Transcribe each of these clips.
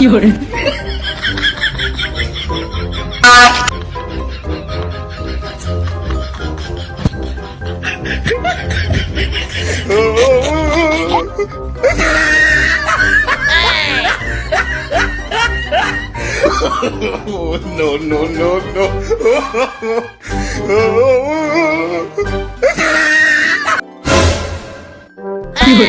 有人，no, no, no, no. 有人，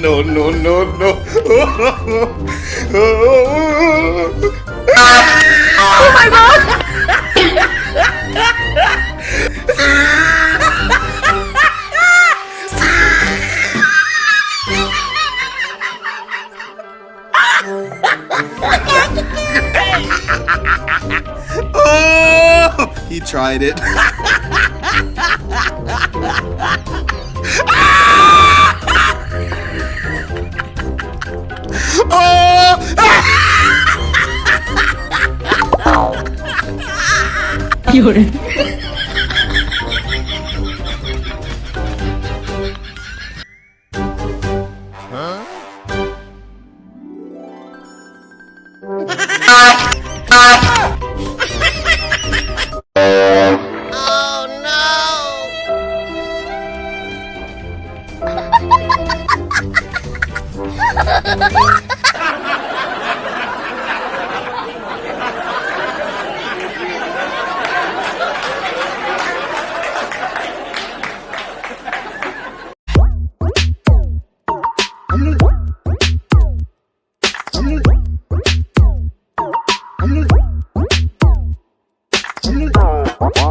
no, no, no, no. Oh my god！ Oh, he tried it. Oh! 有人， Oh!